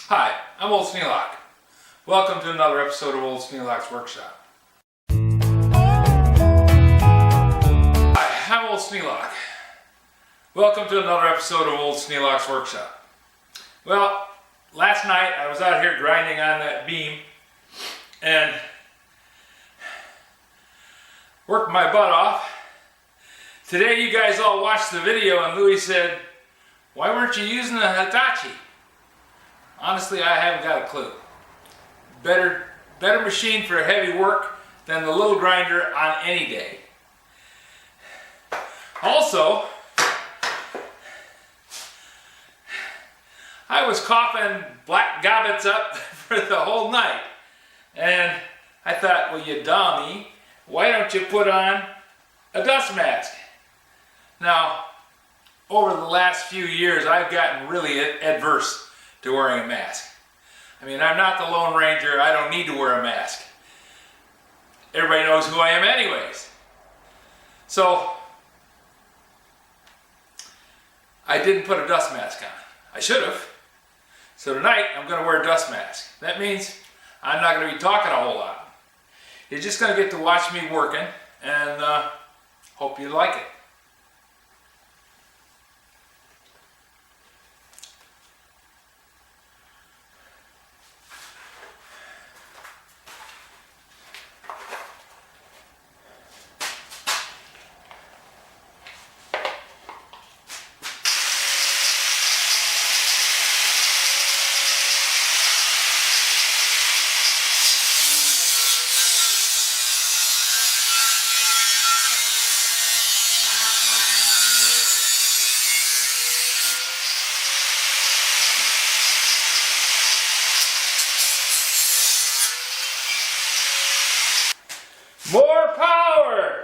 Hi, I'm Old Sneelock. Welcome to another episode of Old Sneelock's Workshop. Hi, I'm Old Sneelock. Welcome to another episode of Old Sneelock's Workshop. Well, last night I was out here grinding on that beam and worked my butt off. Today you guys all watched the video and Lewie said, "Why weren't you using the Hitachi?" Honestly, I haven't got a clue. Better machine for heavy work than the little grinder on any day. Also, I was coughing black gobbets up for the whole night. And I thought, well, you dummy, why don't you put on a dust mask? Now, over the last few years, I've gotten really adverse to wearing a mask. I mean, I'm not the Lone Ranger. I don't need to wear a mask. Everybody knows who I am anyways. So, I didn't put a dust mask on. I should have. So tonight, I'm going to wear a dust mask. That means I'm not going to be talking a whole lot. You're just going to get to watch me working, and hope you like it. More power!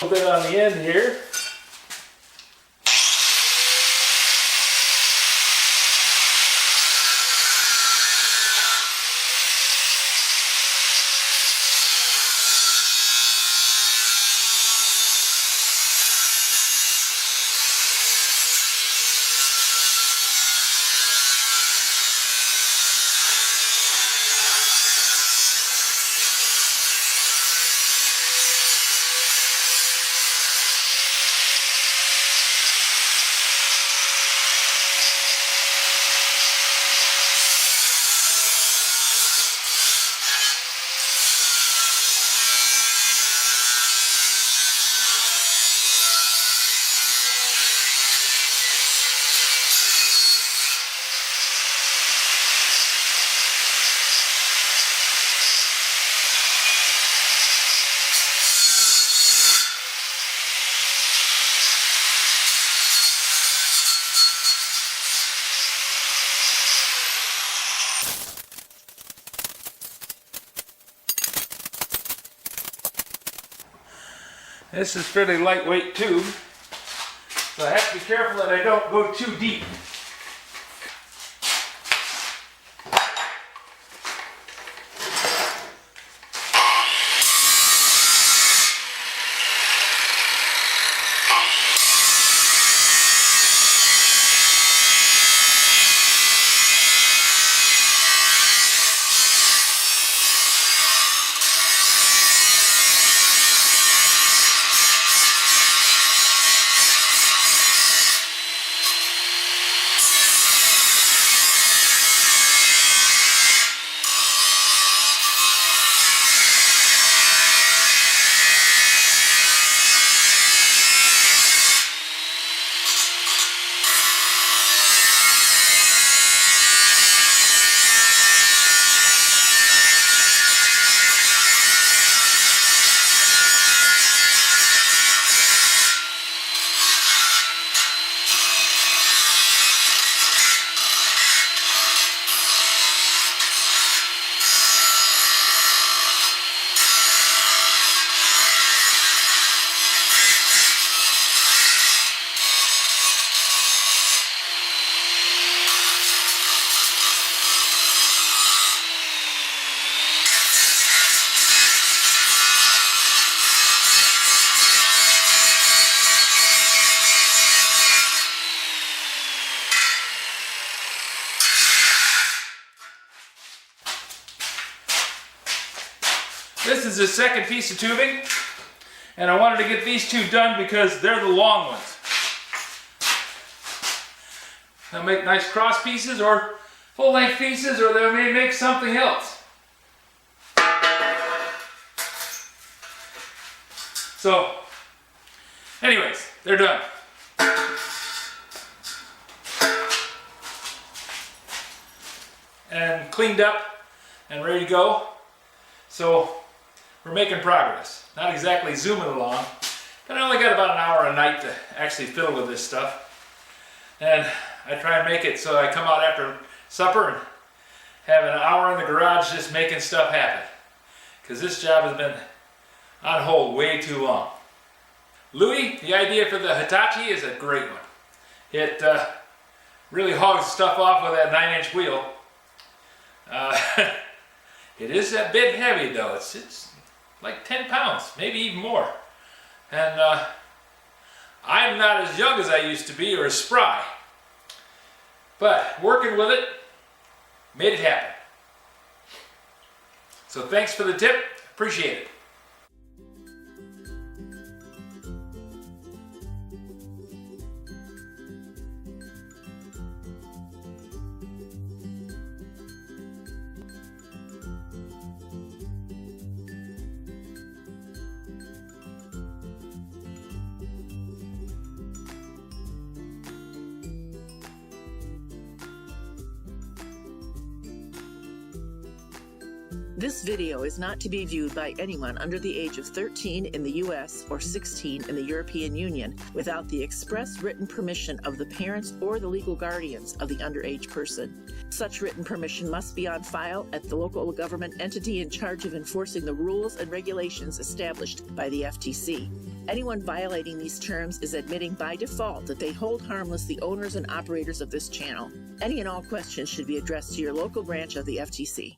A little bit on the end here. This is fairly lightweight too, so I have to be careful that I don't go too deep. This is the second piece of tubing, and I wanted to get these two done because they're the long ones. They'll make nice cross pieces or full-length pieces, or they may make something else. So, anyways, they're done. And cleaned up and ready to go. So, we're making progress. Not exactly zooming along, but I only got about an hour a night to actually fiddle with this stuff. And I try and make it so I come out after supper and have an hour in the garage just making stuff happen. Because this job has been on hold way too long. Lewie, the idea for the Hitachi is a great one. It really hogs stuff off with that 9-inch wheel. It is a bit heavy though. It's like 10 pounds, maybe even more. And I'm not as young as I used to be or as spry. But working with it made it happen. So thanks for the tip. Appreciate it. This video is not to be viewed by anyone under the age of 13 in the U.S. or 16 in the European Union without the express written permission of the parents or the legal guardians of the underage person. Such written permission must be on file at the local government entity in charge of enforcing the rules and regulations established by the FTC. Anyone violating these terms is admitting by default that they hold harmless the owners and operators of this channel. Any and all questions should be addressed to your local branch of the FTC.